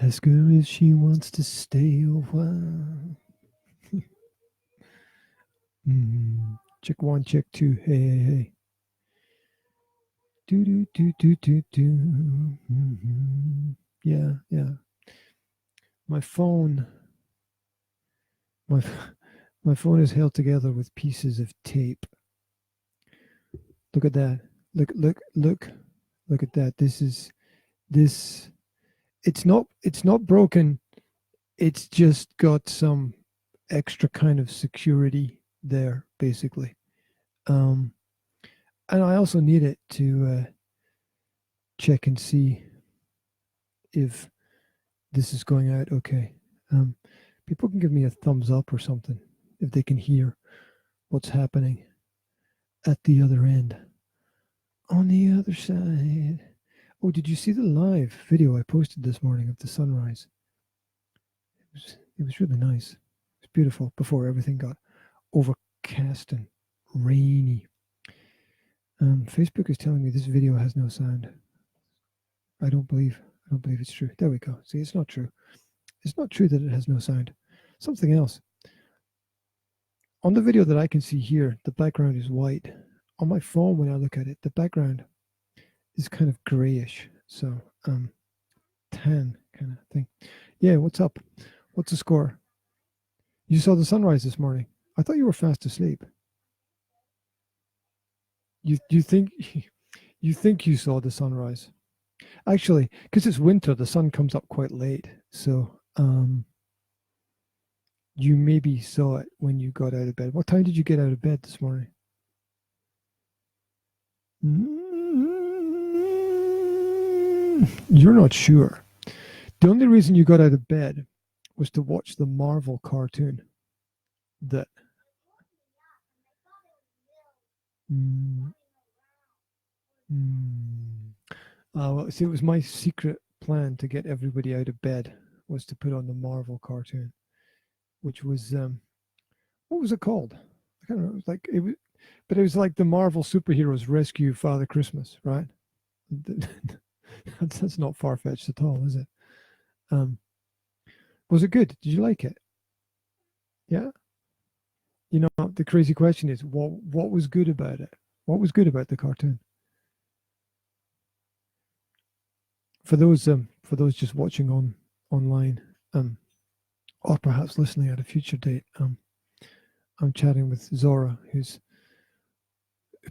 Ask her if she wants to stay a while. Check one, check two. Hey, hey, hey. Do do do do do do. Yeah, yeah. My phone. My phone is held together with pieces of tape. Look at that. Look at that. This. It's not broken. It's just got some extra kind of security there, basically. And I also need it to check and see if this is going out okay. People can give me a thumbs up or something if they can hear what's happening at the other end. On the other side. Oh, did you see the live video I posted this morning of the sunrise? It was really nice. It's beautiful before everything got overcast and rainy. Facebook is telling me this video has no sound. I don't believe it's true. There we go. See, it's not true. It's not true that it has no sound. Something else. On the video that I can see here, the background is white. On my phone, when I look at it, the background is kind of grayish. So, tan kind of thing. Yeah, what's up? What's the score? You saw the sunrise this morning. I thought you were fast asleep. You think you saw the sunrise? Actually, because it's winter, the sun comes up quite late. So, you maybe saw it when you got out of bed. What time did you get out of bed this morning? You're not sure. The only reason you got out of bed was to watch the Marvel cartoon. That. Well, see, it was my secret plan to get everybody out of bed was to put on the Marvel cartoon, which was what was it called? I can't remember. It was like it was, but it was like the Marvel superheroes rescue Father Christmas, right? That's not far fetched at all, is it? Was it good? Did you like it? Yeah. You know, the crazy question is, what was good about it? What was good about the cartoon? For those just watching online, or perhaps listening at a future date, I'm chatting with Zora, who's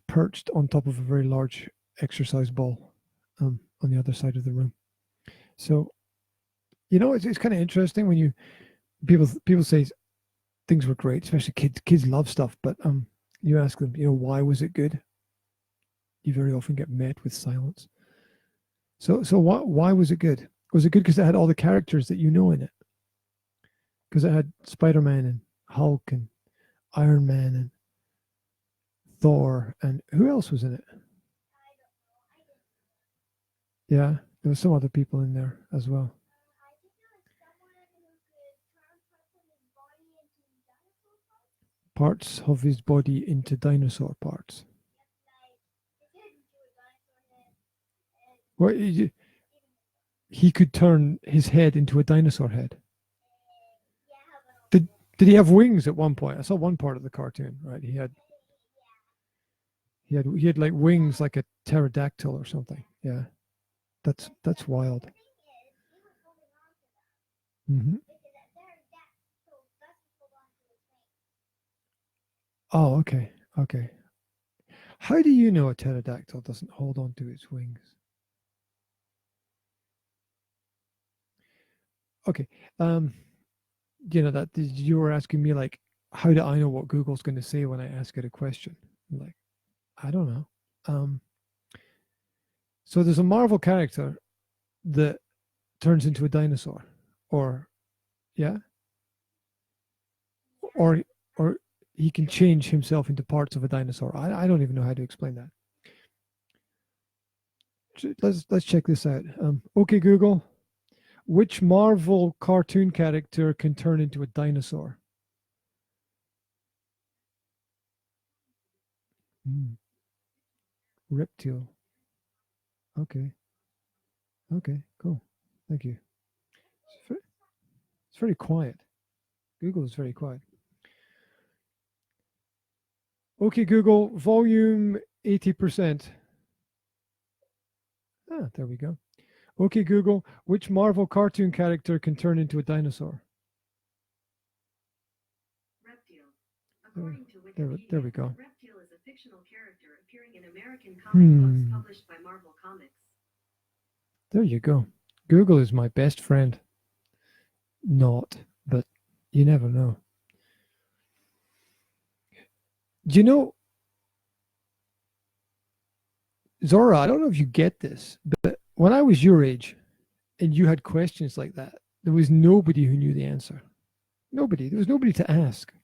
perched on top of a very large exercise ball, on the other side of the room. So, you know, it's kind of interesting when people say things were great, especially kids love stuff, but you ask them, you know, why was it good? You very often get met with silence. So why was it good? Was it good because it had all the characters that you know in it? Because it had Spider-Man and Hulk and Iron Man and Thor, and who else was in it? Yeah, there was some other people in there as well. Parts of his body into dinosaur parts. Well, he could turn his head into a dinosaur head. Did he have wings at one point? I saw one part of the cartoon, right? He had like wings like a pterodactyl or something. Yeah. That's wild. Mm-hmm. Oh, okay. Okay. How do you know a pterodactyl doesn't hold on to its wings? Okay. You know that you were asking me like, how do I know what Google's going to say when I ask it a question? I'm like, I don't know. So there's a Marvel character that turns into a dinosaur, or yeah, or he can change himself into parts of a dinosaur. I don't even know how to explain that. Let's check this out. Okay, Google, which Marvel cartoon character can turn into a dinosaur? Reptile. Okay. Okay, cool. Thank you. very quiet. Google is very quiet. Okay, Google, volume 80%. Ah, there we go. Okay, Google, which Marvel cartoon character can turn into a dinosaur? Reptile. According to Wikipedia, There we go. Reptile is a fictional character appearing in American comic books published by Marvel Comics. There you go. Google is my best friend. Not, but you never know. Do you know, Zora, I don't know if you get this, but when I was your age and you had questions like that, there was nobody who knew the answer. Nobody. There was nobody to ask.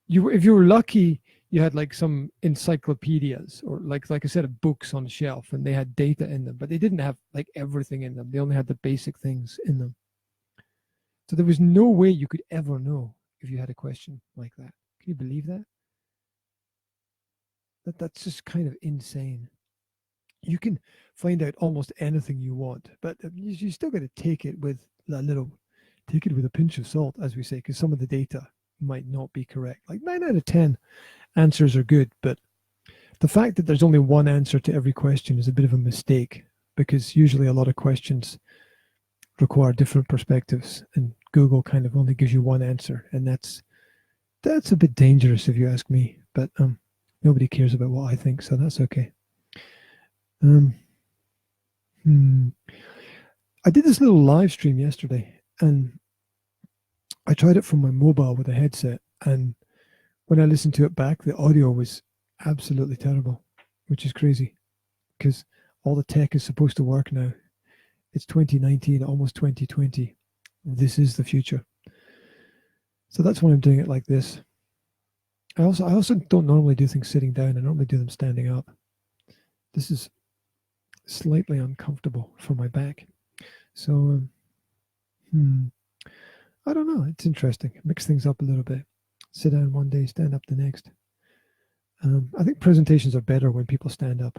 If you were lucky, you had like some encyclopedias or like I said, books on the shelf, and they had data in them, but they didn't have like everything in them. They only had the basic things in them. So there was no way you could ever know if you had a question like that. Can you believe that? That's just kind of insane. You can find out almost anything you want, but you still got to take it with a pinch of salt, as we say, because some of the data might not be correct. Like 9 out of 10 answers are good, but the fact that there's only one answer to every question is a bit of a mistake, because usually a lot of questions require different perspectives, and Google kind of only gives you one answer, and that's a bit dangerous if you ask me. But nobody cares about what I think, so that's okay. I did this little live stream yesterday, and I tried it from my mobile with a headset, and when I listened to it back, the audio was absolutely terrible, which is crazy because all the tech is supposed to work now. It's 2019, almost 2020. This is the future. So that's why I'm doing it like this. I also don't normally do things sitting down. I normally do them standing up. This is slightly uncomfortable for my back. So, I don't know. It's interesting. Mix things up a little bit. Sit down one day, stand up the next. I think presentations are better when people stand up.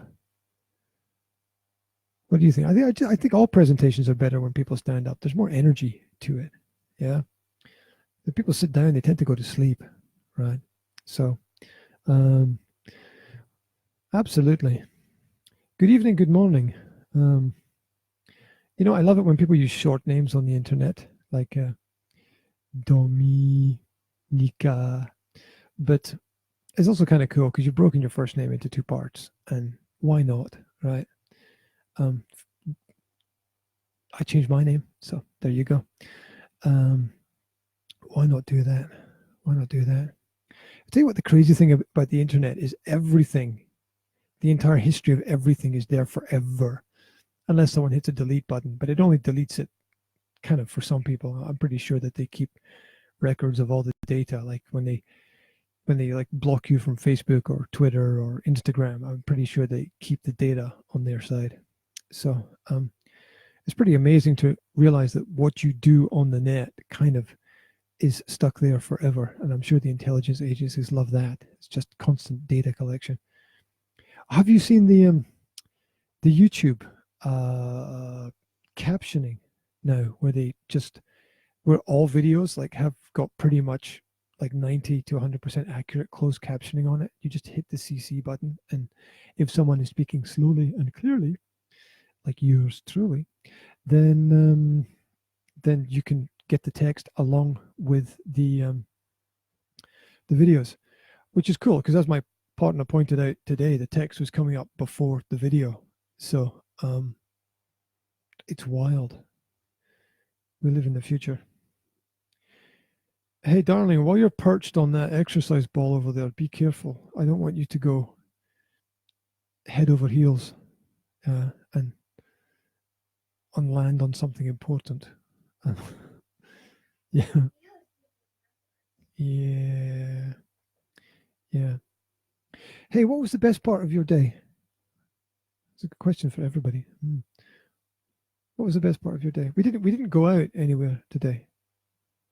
What do you think? I think all presentations are better when people stand up. There's more energy to it. Yeah. If people sit down, they tend to go to sleep, right? So, absolutely. Good evening, good morning. I love it when people use short names on the internet, like Dominica. But it's also kind of cool because you've broken your first name into two parts, and why not, right? I changed my name, so there you go. Why not do that? Why not do that? I'll tell you what the crazy thing about the internet is: everything, the entire history of everything is there forever, unless someone hits a delete button, but it only deletes it kind of for some people. I'm pretty sure that they keep records of all the data, like when they like block you from Facebook or Twitter or Instagram. I'm pretty sure they keep the data on their side. So it's pretty amazing to realize that what you do on the net kind of is stuck there forever. And I'm sure the intelligence agencies love that. It's just constant data collection. Have you seen the YouTube captioning now, where all videos like have got pretty much like 90 to 100% accurate closed captioning on it? You just hit the CC button, and if someone is speaking slowly and clearly, like yours truly, then you can get the text along with the videos, which is cool because, as my partner pointed out today, the text was coming up before the video. So it's wild. We live in the future. Hey, darling, while you're perched on that exercise ball over there, be careful. I don't want you to go head over heels and land on something important. Yeah. Yeah. Yeah. Hey, what was the best part of your day? It's a good question for everybody. What was the best part of your day? We didn't go out anywhere today.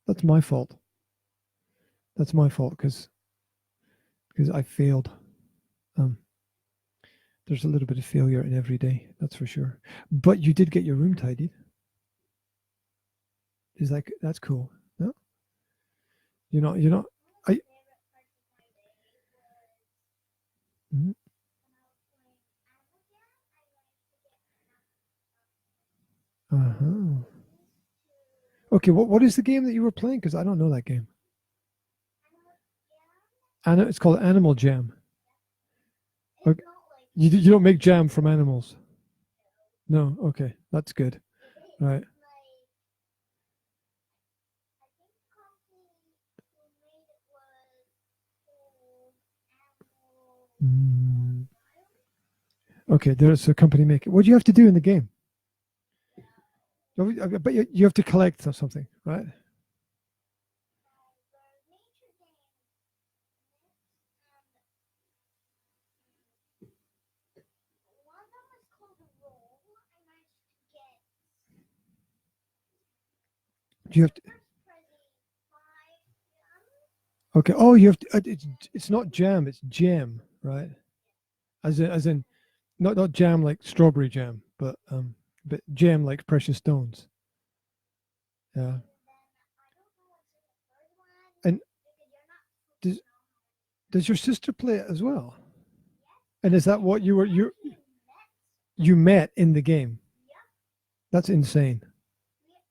That's my fault. That's my fault because I failed. There's a little bit of failure in every day, that's for sure. But you did get your room tidied. Is like that's cool. No, you're not. I. Mhm. Uh-huh. Okay, what is the game that you were playing? Because I don't know that game. It's called Animal Jam. Okay. You don't make jam from animals. No. Okay, that's good. Right. Mm. Okay, there's a company making. What do you have to do in the game? But you have to collect or something, right? Do you have to? Okay. Oh, you have to. It's not jam. It's jam, right? As in not jam like strawberry jam, but jam like precious stones. Yeah. And does does your sister play it as well? And is that what you met in the game? That's insane.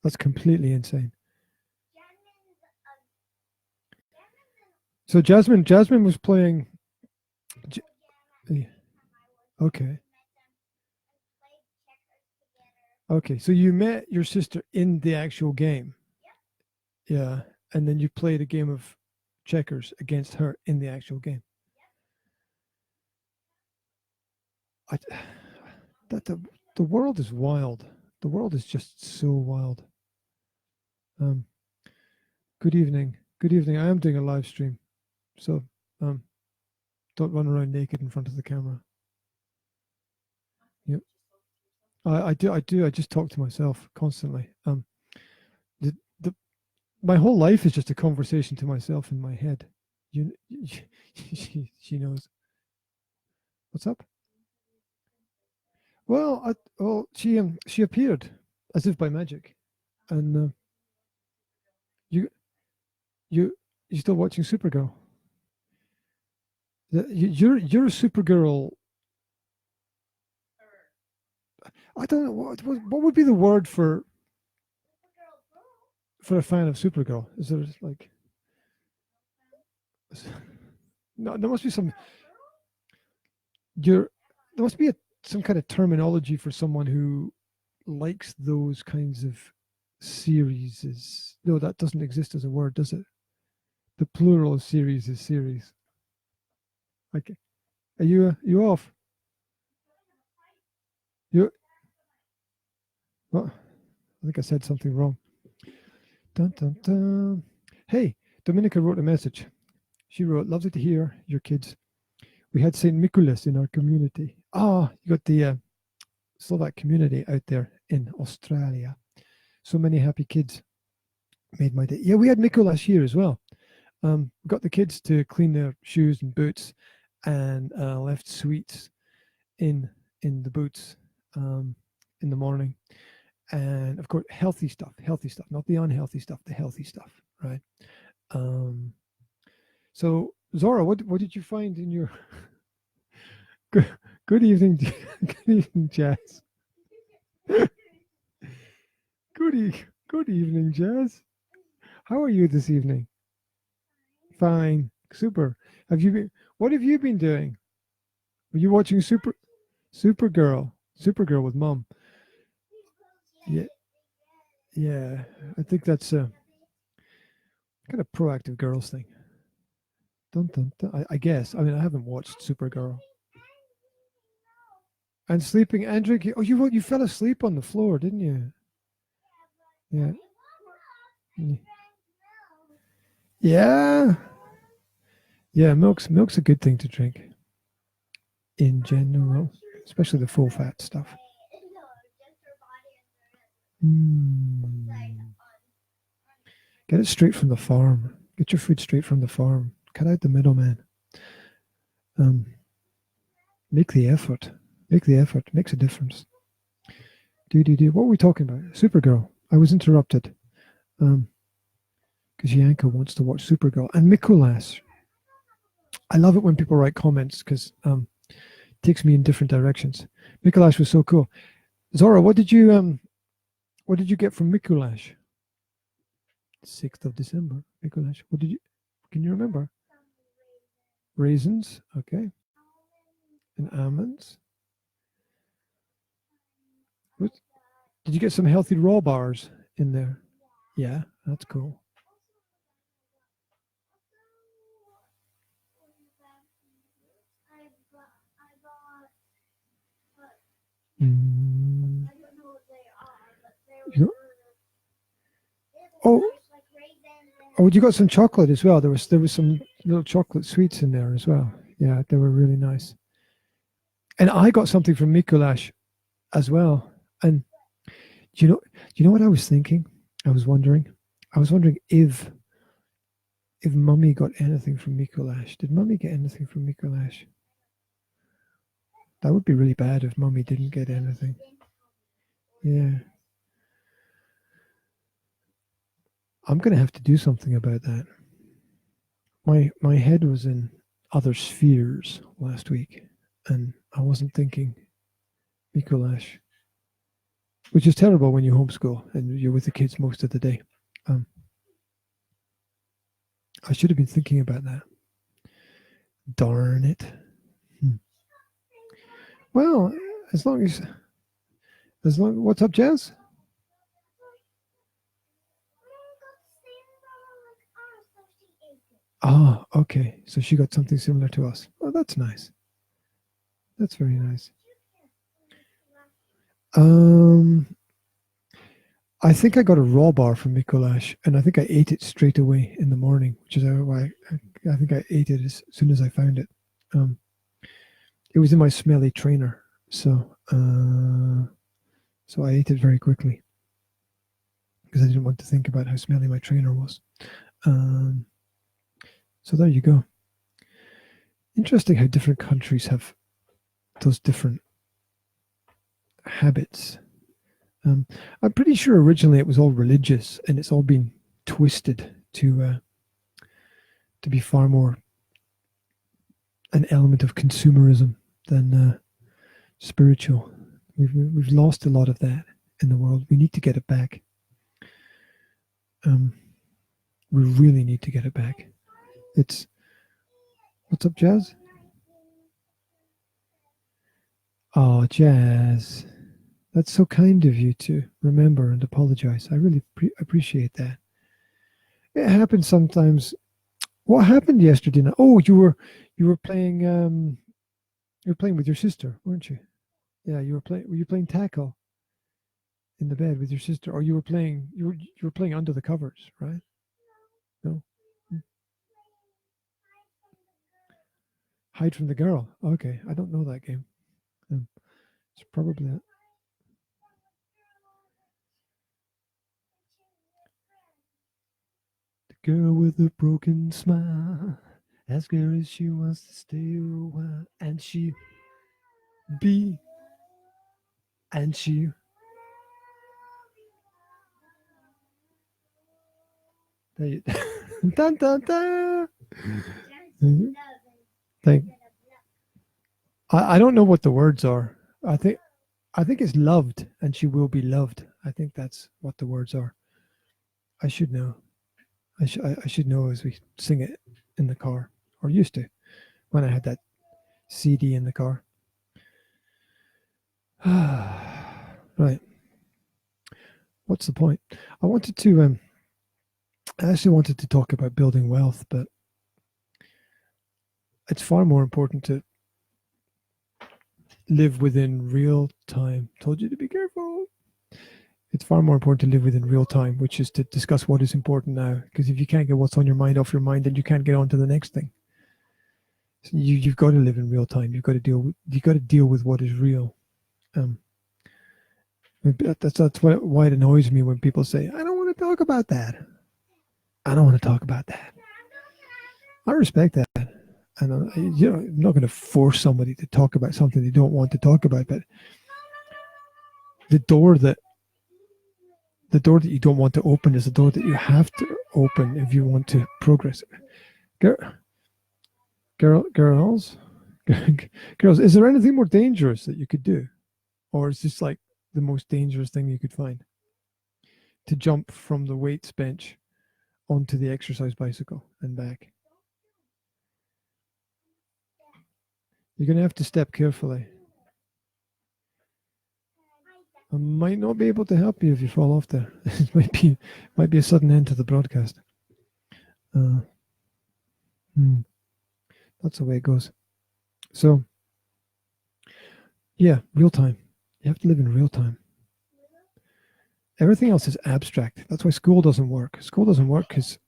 That's completely insane. So Jasmine was playing. Okay. Okay. So you met your sister in the actual game. Yeah. And then you played a game of checkers against her in the actual game. I, that the world is wild. The world is just so wild. Um, good evening. Good evening. I am doing a live stream, so don't run around naked in front of the camera. Yep. I do. I do. I just talk to myself constantly. The my whole life is just a conversation to myself in my head. You, she knows. What's up? Well, she appeared as if by magic, and you you you still watching Supergirl? You're a Supergirl. I don't know what would be the word for a fan of Supergirl. Is there like no? There must be some. There must be some kind of terminology for someone who likes those kinds of series. Is no, that doesn't exist as a word, does it? The plural of series is series. Like, are you off? You what? I think I said something wrong. Dun, dun, dun. Hey, Dominica wrote a message. She wrote, "Lovely to hear your kids. We had Saint Nicholas in our community. Ah, you got the Slovak community out there in Australia. So many happy kids. Made my day. Yeah, we had Nicholas here as well. Got the kids to clean their shoes and boots, and left sweets in the boots in the morning. And of course, healthy stuff, not the unhealthy stuff, the healthy stuff, right? Um, so Zora, what did you find in your good evening, good evening, Jazz. Good evening, Jazz. How are you this evening? Fine, super. What have you been doing? Were you watching Supergirl with Mom? Yeah, yeah. I think that's a kind of proactive girls thing. Dun, dun, dun. I guess. I mean, I haven't watched Supergirl. And sleeping, Andrew. Oh, you fell asleep on the floor, didn't you? Yeah. Yeah. Yeah. Milk's a good thing to drink in general, especially the full fat stuff. Mm. Get it straight from the farm. Get your food straight from the farm. Cut out the middleman. Make the effort. Make the effort. Makes a difference. Do. What were we talking about? Supergirl. I was interrupted. because Yanka wants to watch Supergirl. And Mikulas. I love it when people write comments because it takes me in different directions. Mikulas was so cool. Zora, what did you get from Mikulas? 6th of December. Mikulas. What did you? Can you remember? Raisins. Okay. And almonds. What? Did you get some healthy raw bars in there? Yeah, that's cool. Mm. Oh, you got some chocolate as well. There was some little chocolate sweets in there as well. Yeah, they were really nice. And I got something from Mikuláš as well. And do you know what I was thinking? I was wondering if Mummy got anything from Mikuláš. Did Mummy get anything from Mikuláš? That would be really bad if Mummy didn't get anything. Yeah. I'm going to have to do something about that. My head was in other spheres last week, and I wasn't thinking Mikuláš, which is terrible when you homeschool and you're with the kids most of the day. I should have been thinking about that. Darn it. Well, as long, what's up, Jazz? Oh, okay. So she got something similar to us. Oh, that's nice. That's very nice. I think I got a raw bar from Mikuláš, and I think I ate it straight away in the morning, which is why I think I ate it as soon as I found it. It was in my smelly trainer, so I ate it very quickly because I didn't want to think about how smelly my trainer was. So there you go. Interesting how different countries have those different habits. I'm pretty sure originally it was all religious, and it's all been twisted to be far more an element of consumerism than spiritual. We've lost a lot of that in the world. We need to get it back. We really need to get it back. What's up, Jazz? Oh, Jazz. That's so kind of you to remember and apologize. I really appreciate that. It happens sometimes. What happened yesterday night? Oh, you were playing with your sister, weren't you? Yeah, were you playing tackle in the bed with your sister, or you were playing under the covers, right? No. Hide from the girl. Okay, I don't know that game. It's probably that. The girl with the broken smile. Ask her if she wants to stay a while, and she there you, dun, dun, dun. I don't know what the words are. I think it's loved, and she will be loved. I think that's what the words are. I should know. I should know as we sing it in the car, or used to, when I had that CD in the car. Right. What's the point? I actually wanted to talk about building wealth, but it's far more important to live within real time. Told you to be careful. It's far more important to live within real time, which is to discuss what is important now. Because if you can't get what's on your mind off your mind, then you can't get on to the next thing. So you've got to live in real time. You've got to deal with what is real. That's why it annoys me when people say, "I don't want to talk about that." I don't want to talk about that. I respect that, and I'm not going to force somebody to talk about something they don't want to talk about. But the door that the door that you don't want to open is the door that you have to open if you want to progress. Girls, is there anything more dangerous that you could do? Or is this like the most dangerous thing you could find? To jump from the weights bench onto the exercise bicycle and back. You're going to have to step carefully. I might not be able to help you if you fall off there. It might be a sudden end to the broadcast. That's the way it goes. So, yeah, real time. You have to live in real time. Everything else is abstract. That's why school doesn't work. School doesn't work because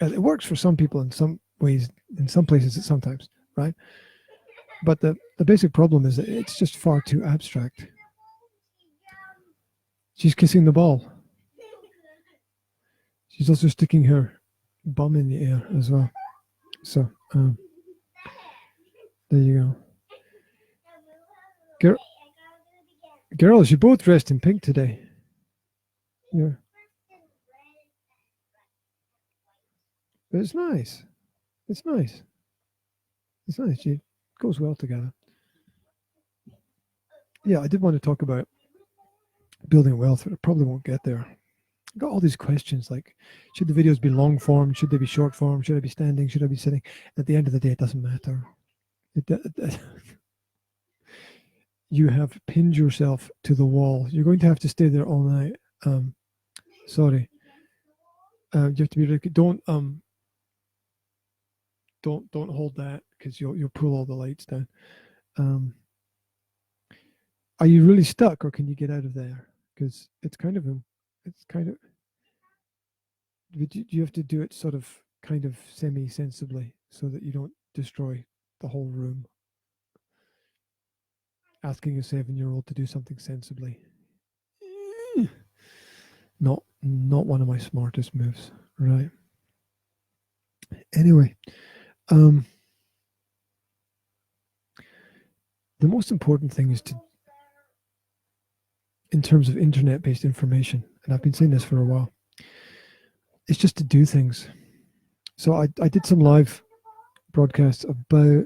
it works for some people in some ways, in some places sometimes, right? But the basic problem is that it's just far too abstract. She's kissing the ball. She's also sticking her bum in the air as well. So, there you go. Girls, you're both dressed in pink today. Yeah. But it's nice. It's nice. It's nice. It goes well together. Yeah, I did want to talk about building wealth, but I probably won't get there. I've got all these questions like, should the videos be long form? Should they be short form? Should I be standing? Should I be sitting? At the end of the day, it doesn't matter. You have pinned yourself to the wall. You're going to have to stay there all night. Sorry. You have to be really, don't hold that because you'll pull all the lights down. Are you really stuck, or can you get out of there? Because you have to do it sort of kind of semi-sensibly so that you don't destroy the whole room. Asking a 7-year-old to do something sensibly. Not one of my smartest moves, right? Anyway, the most important thing is in terms of internet-based information, and I've been saying this for a while, it's just to do things. So I did some live broadcasts about,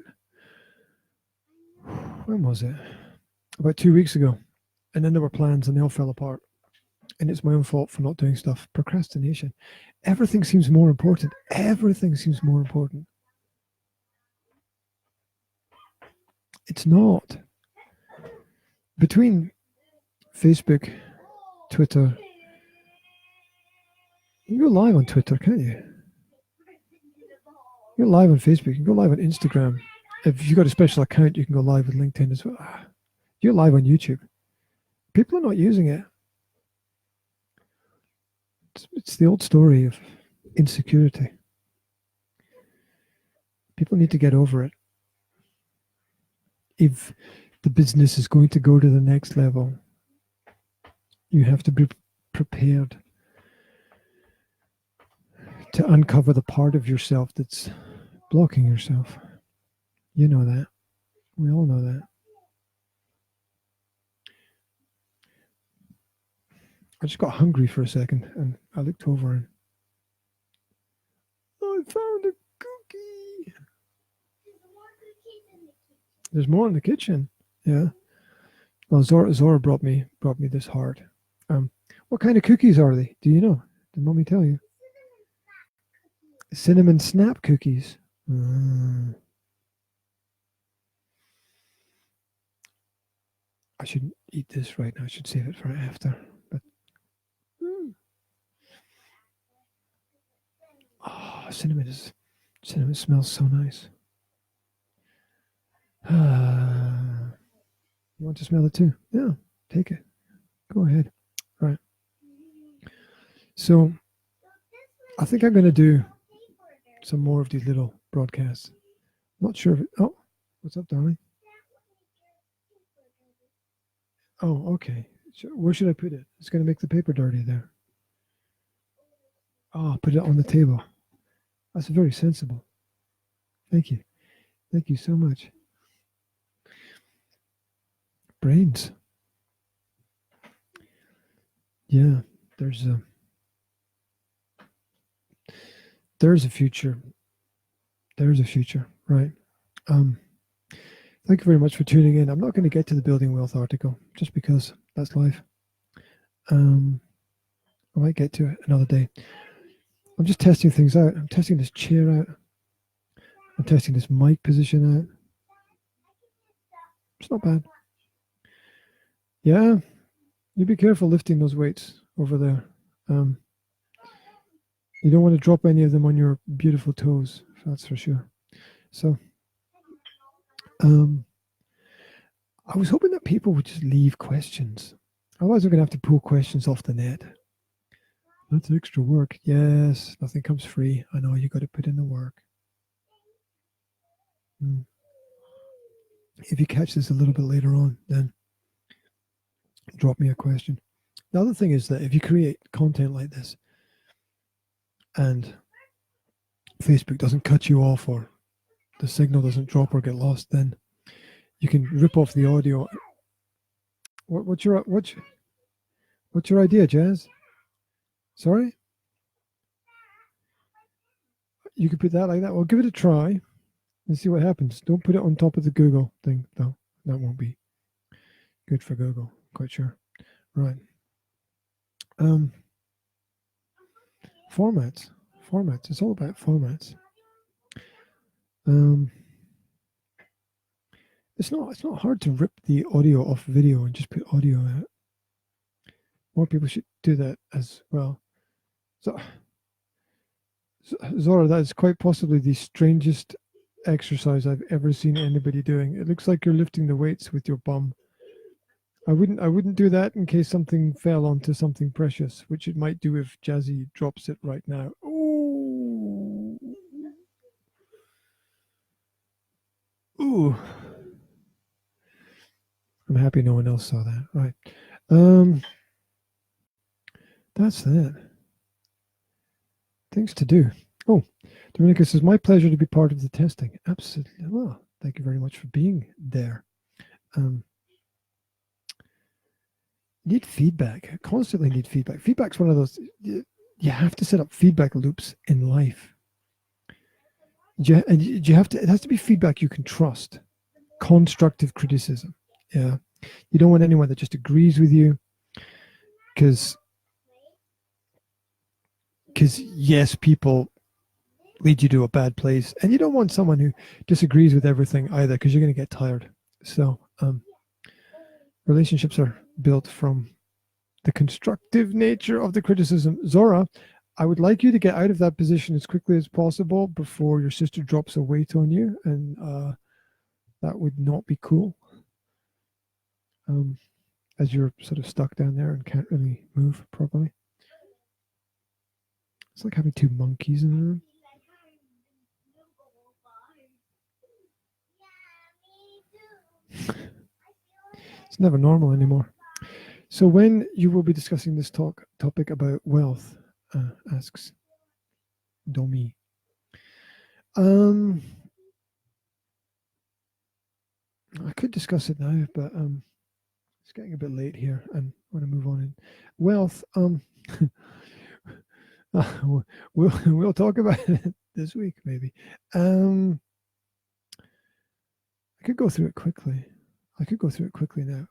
when was it? About 2 weeks ago. And then there were plans and they all fell apart. And it's my own fault for not doing stuff. Procrastination. Everything seems more important. Everything seems more important. It's not. Between Facebook, Twitter, you can go live on Twitter, can't you? You go live on Facebook, you can go live on Instagram. If you've got a special account, you can go live with LinkedIn as well. You're live on YouTube. People are not using it. It's the old story of insecurity. People need to get over it. If the business is going to go to the next level, you have to be prepared to uncover the part of yourself that's blocking yourself. You know that. We all know that. I just got hungry for a second and I looked over and I found a cookie. There's more in the kitchen. Yeah. Well, Zora brought me this heart. What kind of cookies are they? Do you know? Did Mommy tell you? Cinnamon snap cookies. I shouldn't eat this right now. I should save it for after. But cinnamon smells so nice. You want to smell it too? Yeah, take it. Go ahead. Right. So I think I'm going to do some more of these little broadcasts. Not sure if oh, what's up, darling? Oh, okay. Where should I put it? It's going to make the paper dirty there. Oh, put it on the table. That's very sensible. Thank you. Thank you so much. Brains. Yeah, there's a future. There's a future, right? Thank you very much for tuning in. I'm not going to get to the building wealth article just because that's life. I might get to it another day. I'm just testing things out. I'm testing this chair out. I'm testing this mic position out. It's not bad. Yeah, you be careful lifting those weights over there. You don't want to drop any of them on your beautiful toes, that's for sure. So, I was hoping that people would just leave questions. Otherwise, we're going to have to pull questions off the net. That's extra work. Yes, nothing comes free. I know you got to put in the work. If you catch this a little bit later on, then drop me a question. The other thing is that if you create content like this and Facebook doesn't cut you off or the signal doesn't drop or get lost, then you can rip off the audio. What's your idea, Jazz? Sorry? You could put that like that. Well, give it a try and see what happens. Don't put it on top of the Google thing, though. That won't be good for Google. Quite sure. Right. Formats. It's all about formats. It's not hard to rip the audio off video and just put audio out. More people should do that as well. So, Zora, that is quite possibly the strangest exercise I've ever seen anybody doing. It looks like you're lifting the weights with your bum. I wouldn't do that in case something fell onto something precious, which it might do if Jazzy drops it right now. Ooh. Ooh. I'm happy no one else saw that. Right. That's that. Things to do. Oh, Dominica says, my pleasure to be part of the testing. Absolutely. Well, thank you very much for being there. Need feedback. I constantly need feedback. Feedback's one of those, you have to set up feedback loops in life. You have to, it has to be feedback you can trust. Constructive criticism. Yeah. You don't want anyone that just agrees with you because yes, people lead you to a bad place, and you don't want someone who disagrees with everything either because you're going to get tired. So relationships are built from the constructive nature of the criticism. Zora, I would like you to get out of that position as quickly as possible before your sister drops a weight on you, and that would not be cool. As you're sort of stuck down there and can't really move properly. It's like having two monkeys in the room. It's never normal anymore. So when you will be discussing this topic about wealth, asks Domi. I could discuss it now, but it's getting a bit late here and I want to move on in. Wealth, we'll talk about it this week, maybe. I could go through it quickly. Now.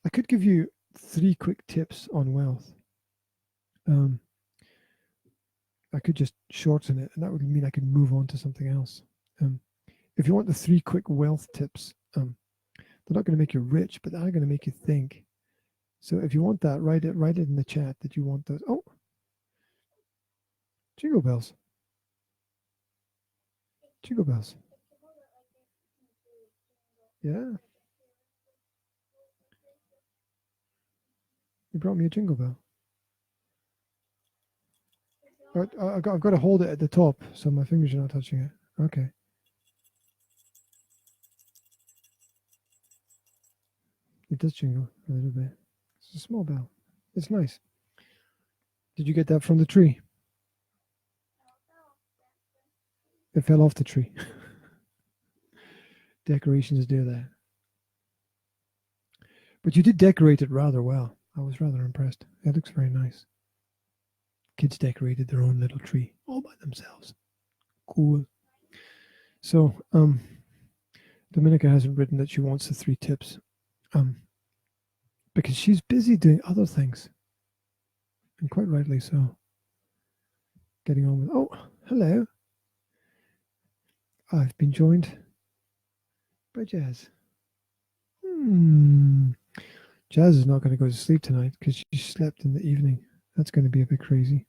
I could give you 3 quick tips on wealth. I could just shorten it, and that would mean I could move on to something else. If you want the 3 quick wealth tips, they're not going to make you rich, but they are going to make you think. So if you want that, write it in the chat that you want those. Oh, jingle bells. Jingle bells. Yeah. You brought me a jingle bell. I've got to hold it at the top so my fingers are not touching it. Okay. It does jingle a little bit. It's a small bell. It's nice. Did you get that from the tree? It fell off the tree. Decorations do that. But you did decorate it rather well. I was rather impressed. It looks very nice. Kids decorated their own little tree all by themselves. Cool. So, Dominica hasn't written that she wants the 3 tips, because she's busy doing other things, and quite rightly so. Getting on with. Oh, hello. I've been joined by Jazz. Jazz is not going to go to sleep tonight because she slept in the evening. That's going to be a bit crazy.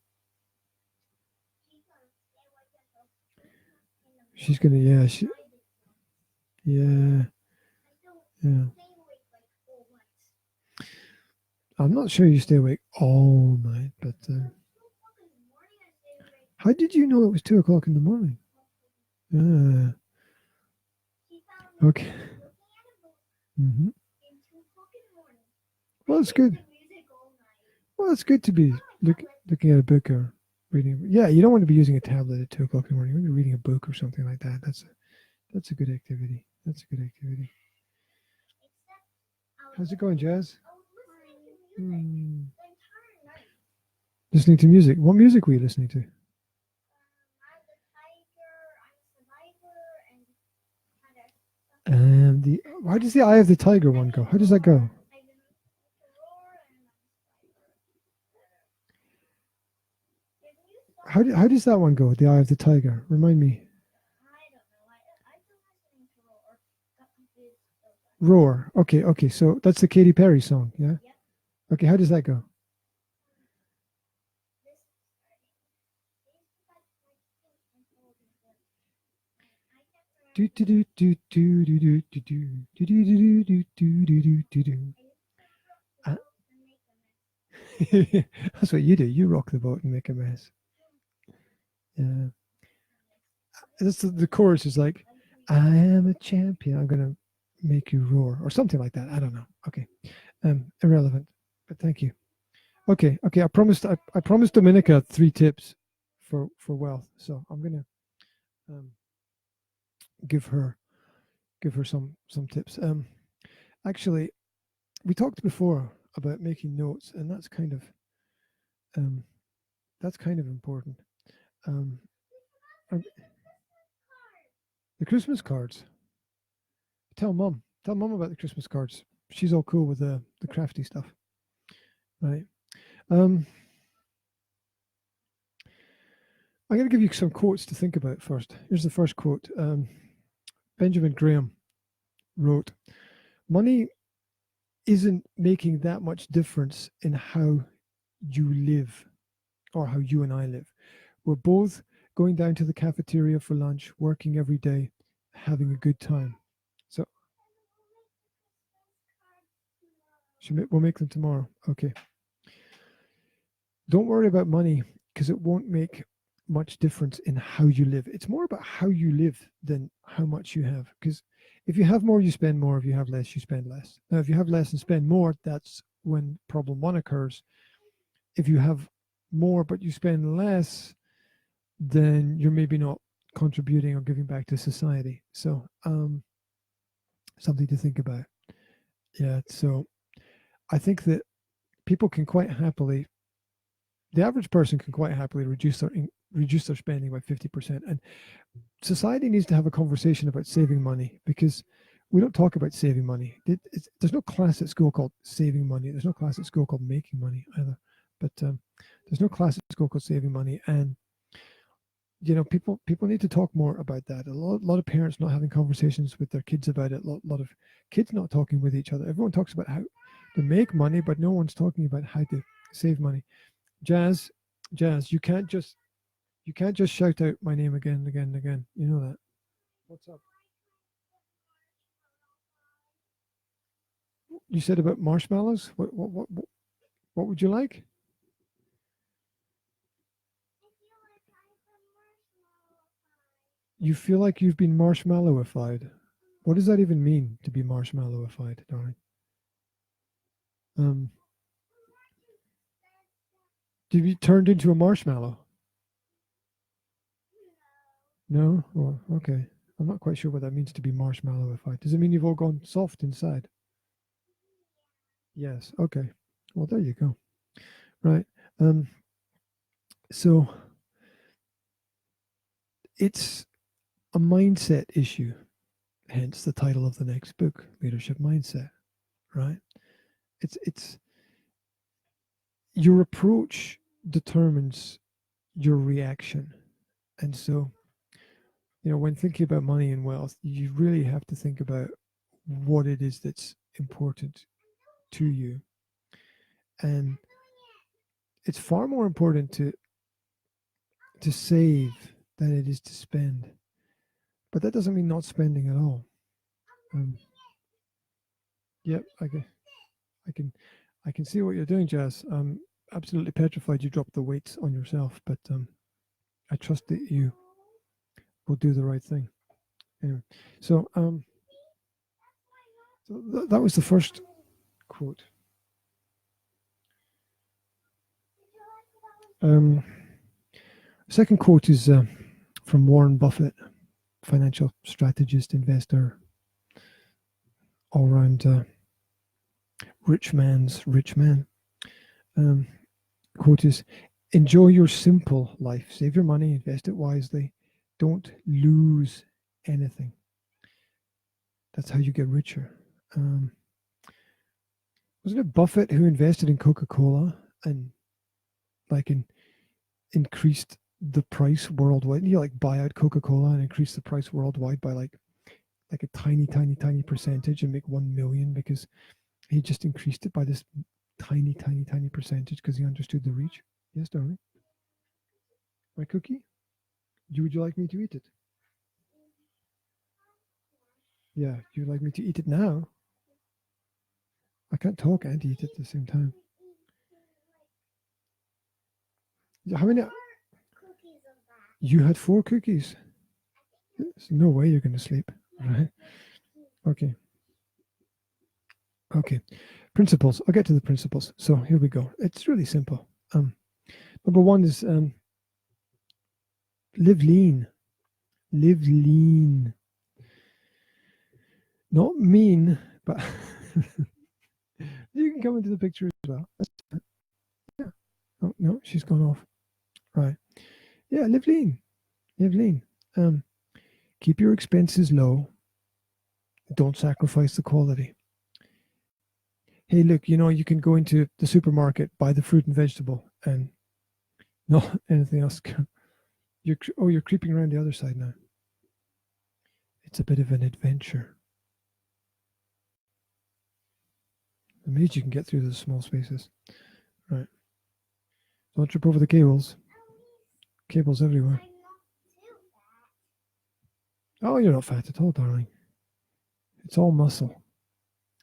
She's going to, yeah. I'm not sure you stay awake all night, but how did you know it was 2 o'clock in the morning? Okay. Well, it's good. Well, it's good to be looking at a book or reading. Yeah, you don't want to be using a tablet at 2 o'clock in the morning. You want to be reading a book or something like that. That's a good activity. That's a good activity. How's it going, Jazz? Listening to music. What music were you listening to? And how does the Eye of the Tiger one go? How does that go? How does that one go? The Eye of the Tiger. Remind me. Roar. Okay. So that's the Katy Perry song, yeah? Okay, how does that go? That's what you do. You rock the boat and make a mess. Yeah. That's the chorus is like, I am a champion. I'm gonna make you roar or something like that. I don't know. Okay. Irrelevant. But thank you. Okay. I promised Dominica 3 tips for wealth. So I'm gonna give her some tips. Actually, we talked before about making notes, and that's kind of important. The Christmas cards. Tell mum about the Christmas cards. She's all cool with the crafty stuff, right? I'm going to give you some quotes to think about first. Here's the first quote. Benjamin Graham wrote, "Money isn't making that much difference in how you live or how you and I live. We're both going down to the cafeteria for lunch, working every day, having a good time." So we'll make them tomorrow. Okay. Don't worry about money because it won't make much difference in how you live. It's more about how you live than how much you have. Because if you have more, you spend more. If you have less, you spend less. Now, if you have less and spend more, that's when problem 1 occurs. If you have more but you spend less, then you're maybe not contributing or giving back to society. So, something to think about. Yeah. So, I think that people can quite happily. The average person can quite happily reduce their spending by 50%. And society needs to have a conversation about saving money because we don't talk about saving money. There's no class at school called saving money. There's no class at school called making money either. But there's no class at school called saving money. And people need to talk more about that. A lot of parents not having conversations with their kids about it. A lot of kids not talking with each other. Everyone talks about how to make money, but no one's talking about how to save money. Jazz, you can't just shout out my name again and again and again. You know that. What's up? You said about marshmallows. What would you like? You feel like you've been marshmallowified. What does that even mean to be marshmallowified, darling? To be turned into a marshmallow? No? Oh, okay. I'm not quite sure what that means to be marshmallowified. Does it mean you've all gone soft inside? Yes. Okay. Well, there you go. Right. So it's a mindset issue, hence the title of the next book, Leadership Mindset. Right. It's your approach determines your reaction. And so, when thinking about money and wealth, you really have to think about what it is that's important to you. And it's far more important to save than it is to spend. But that doesn't mean not spending at all. Yep, I can see what you're doing, Jazz. I'm absolutely petrified you dropped the weights on yourself, but I trust that you will do the right thing. Anyway, so that was the first quote. Second quote is from Warren Buffett, financial strategist, investor, all-round rich man's rich man. Quote is, enjoy your simple life. Save your money, invest it wisely. Don't lose anything. That's how you get richer. Wasn't it Buffett who invested in Coca-Cola and increased the price worldwide? You buy out Coca-Cola and increase the price worldwide by like a tiny percentage and make 1 million because he just increased it by this tiny percentage because he understood the reach. Yes, darling. My cookie? Would you like me to eat it? Yeah, you'd like me to eat it now? I can't talk and eat it at the same time. How many? You had 4 cookies. There's no way you're going to sleep, right? Okay. Principles. I'll get to the principles. So here we go. It's really simple. Number 1 is live lean. Live lean. Not mean, but you can come into the picture as well. Yeah. Oh, no, she's gone off. Right. Yeah, live lean. Live lean. Keep your expenses low. Don't sacrifice the quality. Hey, look, you can go into the supermarket, buy the fruit and vegetable, and not anything else. You're creeping around the other side now. It's a bit of an adventure. Amazed you can get through those small spaces. Right. Don't trip over the cables. Cables everywhere. Oh, you're not fat at all, darling. It's all muscle.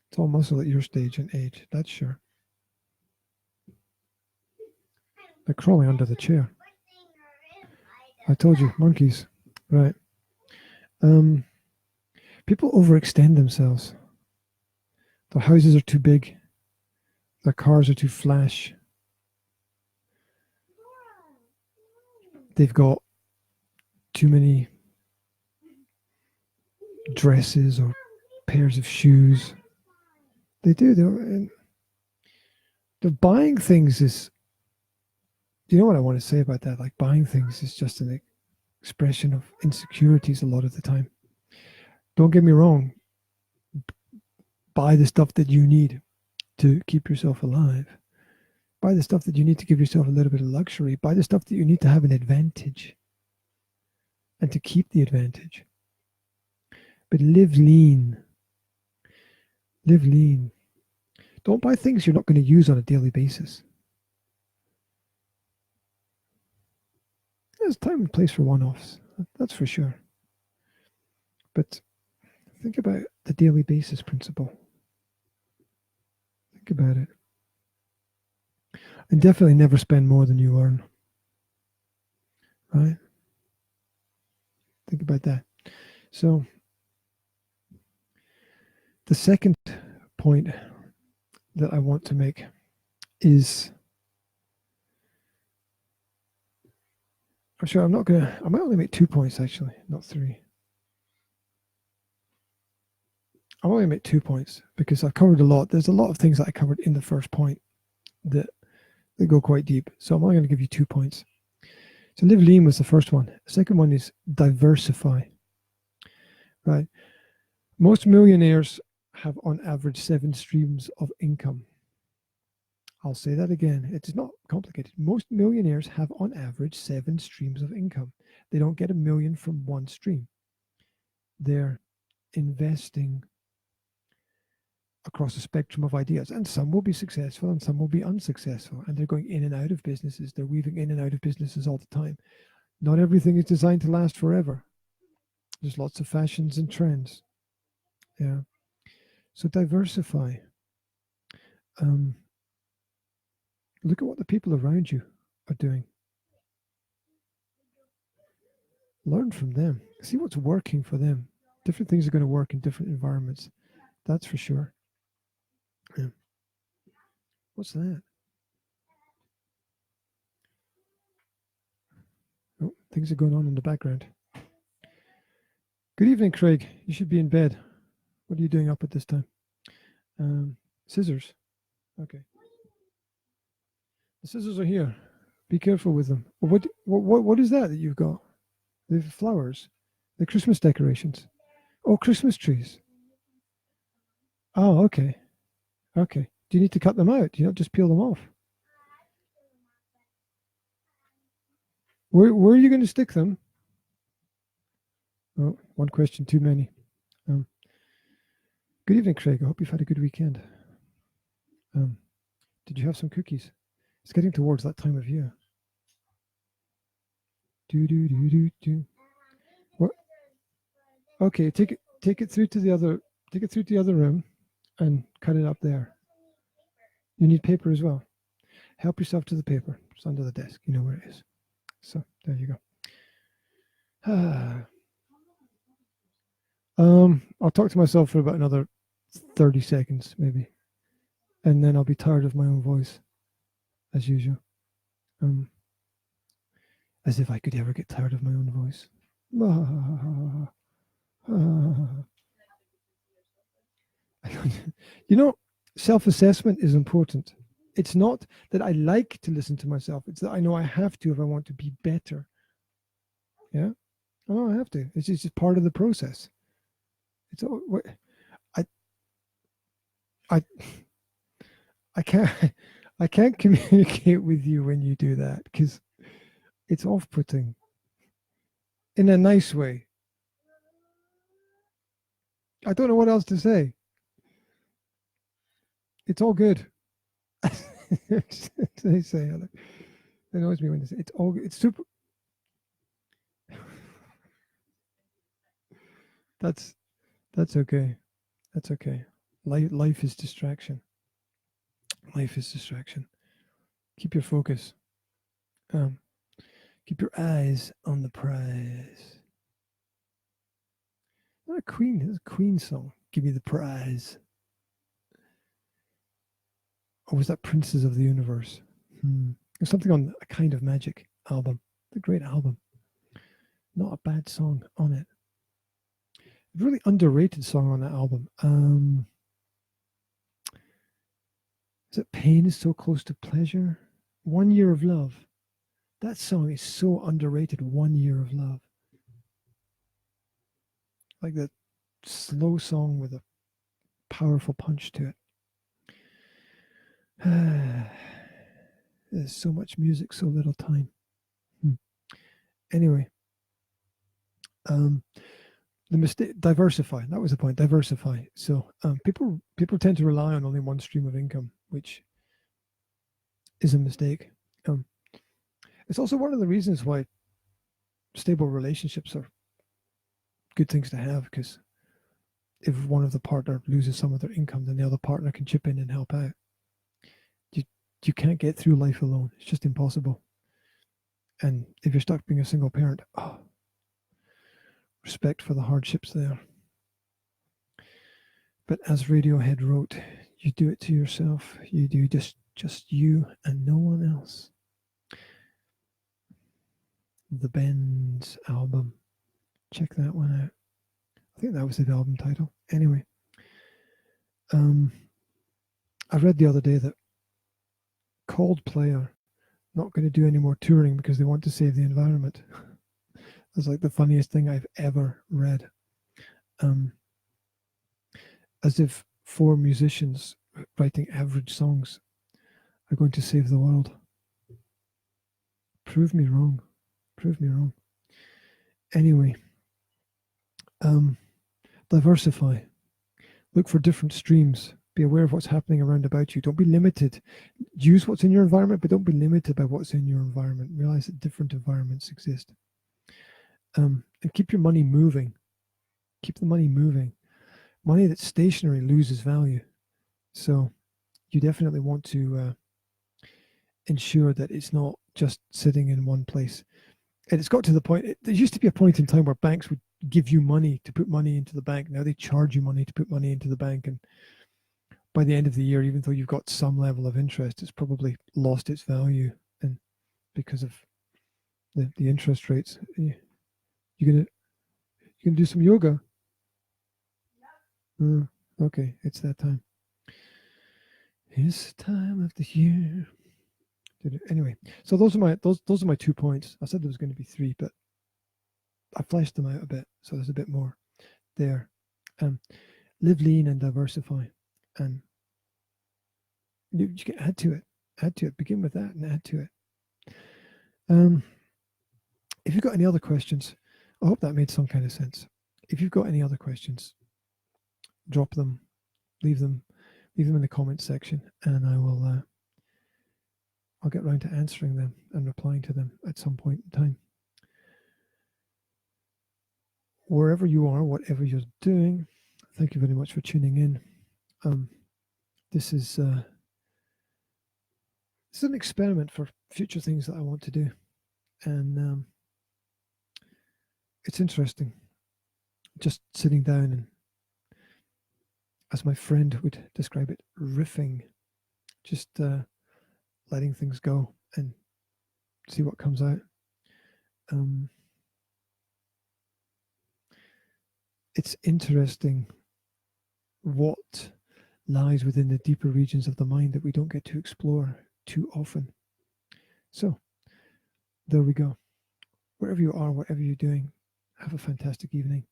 It's all muscle at your stage and age, that's sure. They're crawling under the chair. I told you, monkeys. Right. People overextend themselves. Their houses are too big. Their cars are too flash. They've got too many dresses or pairs of shoes. They do. They're buying things is. Do you know what I want to say about that? Like, buying things is just an expression of insecurities a lot of the time. Don't get me wrong. Buy the stuff that you need to keep yourself alive. Buy the stuff that you need to give yourself a little bit of luxury. Buy the stuff that you need to have an advantage and to keep the advantage. But live lean. Live lean. Don't buy things you're not going to use on a daily basis. There's time and place for one-offs, that's for sure. But think about the daily basis principle. Think about it. And definitely never spend more than you earn. Right? Think about that. So, the second point that I want to make is, I might only make 2 points actually, not 3. I'll only make 2 points because I've covered a lot. There's a lot of things that I covered in the first point that go quite deep. So I'm only going to give you 2 points. So live lean was the first one. The second one is diversify. Right. Most millionaires have on average 7 streams of income. I'll say that again. It's not complicated. Most millionaires have on average 7 streams of income. They don't get $1 million from one stream. They're investing across a spectrum of ideas, and some will be successful and some will be unsuccessful, and they're going in and out of businesses. They're weaving in and out of businesses all the time. Not everything is designed to last forever. There's lots of fashions and trends. Yeah. So diversify. Look at what the people around you are doing. Learn from them. See what's working for them. Different things are going to work in different environments. That's for sure. Yeah. What's that? Oh, things are going on in the background. Good evening, Craig. You should be in bed. What are you doing up at this time? Scissors. Okay. The scissors are here. Be careful with them. What is that you've got? The flowers, the Christmas decorations. Oh, Christmas trees. Oh, okay. Okay. Do you need to cut them out? Do you not just peel them off? Where are you going to stick them? Oh, one question too many. Good evening, Craig. I hope you've had a good weekend. Did you have some cookies? It's getting towards that time of year. Do. What? Okay, take it through to the other room and cut it up there. You need paper as well. Help yourself to the paper. It's under the desk. You know where it is. So there you go. I'll talk to myself for about another 30 seconds, maybe. And then I'll be tired of my own voice, as usual. As if I could ever get tired of my own voice. You know, self-assessment is important. It's not that I like to listen to myself. It's that I know I have to if I want to be better. Yeah? I know I have to. It's just part of the process. It's all, I can't communicate with you when you do that because it's off-putting in a nice way. I don't know what else to say. It's all good. They say it annoys me when they say it's super. That's okay. That's okay. Life is distraction. Life is distraction. Keep your focus. Keep your eyes on the prize. Not a Queen. It's a Queen song. Give me the prize. Or was that Princes of the Universe? There's something on A Kind of Magic album. It's a great album. Not a bad song on it. A really underrated song on that album. Is it Pain is So Close to Pleasure? 1 Year of Love. That song is so underrated. 1 Year of Love. Like that slow song with a powerful punch to it. There's so much music, so little time. Anyway, the mistake, diversify. That was the point. Diversify. So people tend to rely on only one stream of income, which is a mistake. It's also one of the reasons why stable relationships are good things to have, because if one of the partner loses some of their income, then the other partner can chip in and help out. You can't get through life alone. It's just impossible. And if you're stuck being a single parent, respect for the hardships there. But as Radiohead wrote, you do it to yourself. You do just you and no one else. The Bends album. Check that one out. I think that was the album title. Anyway, I read the other day that Coldplay are not going to do any more touring because they want to save the environment. That's like the funniest thing I've ever read. As if 4 musicians writing average songs are going to save the world. Prove me wrong. Prove me wrong. Anyway, diversify. Look for different streams. Be aware of what's happening around about you. Don't be limited. Use what's in your environment, but don't be limited by what's in your environment. Realize that different environments exist. And keep your money moving. Keep the money moving. Money that's stationary loses value. So you definitely want to ensure that it's not just sitting in one place. And it's got to the point, there used to be a point in time where banks would give you money to put money into the bank. Now they charge you money to put money into the bank. And by the end of the year, even though you've got some level of interest, it's probably lost its value. And because of the interest rates, you're gonna do some yoga? Okay, it's that time. It's the time of the year. Anyway, so those are my 2 points. I said there was going to be 3, but I fleshed them out a bit, so there's a bit more there. Live lean and diversify, and you can add to it. Begin with that and add to it. If you've got any other questions, I hope that made some kind of sense. If you've got any other questions, drop them, leave them in the comments section, and I will. I'll get around to answering them and replying to them at some point in time. Wherever you are, whatever you're doing, thank you very much for tuning in. This is an experiment for future things that I want to do, and it's interesting. Just sitting down and, as my friend would describe it, riffing, just letting things go and see what comes out. It's interesting what lies within the deeper regions of the mind that we don't get to explore too often. So there we go. Wherever you are, whatever you're doing, have a fantastic evening,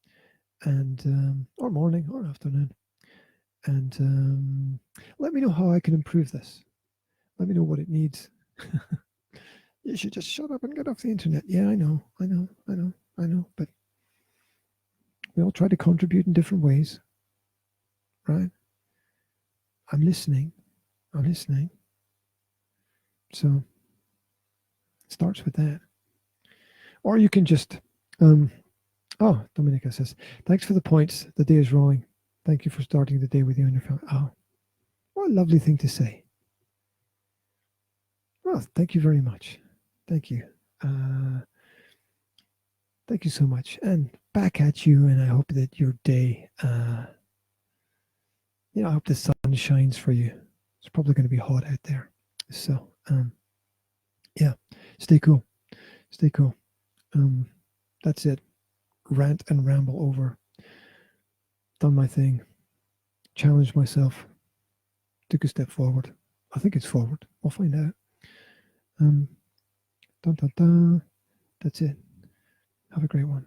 and or morning or afternoon, and let me know how I can improve this. Let me know what it needs. You should just shut up and get off the internet. Yeah, I know, but we all try to contribute in different ways, right? I'm listening. So it starts with that. Or you can just, Dominica says, thanks for the points. The day is rolling. Thank you for starting the day with you and your family. Oh, what a lovely thing to say. Well, thank you very much. Thank you. Thank you so much. And back at you. And I hope that your day, I hope the sun shines for you. It's probably going to be hot out there. So, yeah, stay cool. That's it. Rant and ramble over. Done my thing. Challenged myself. Took a step forward. I think it's forward. We'll find out. That's it. Have a great one.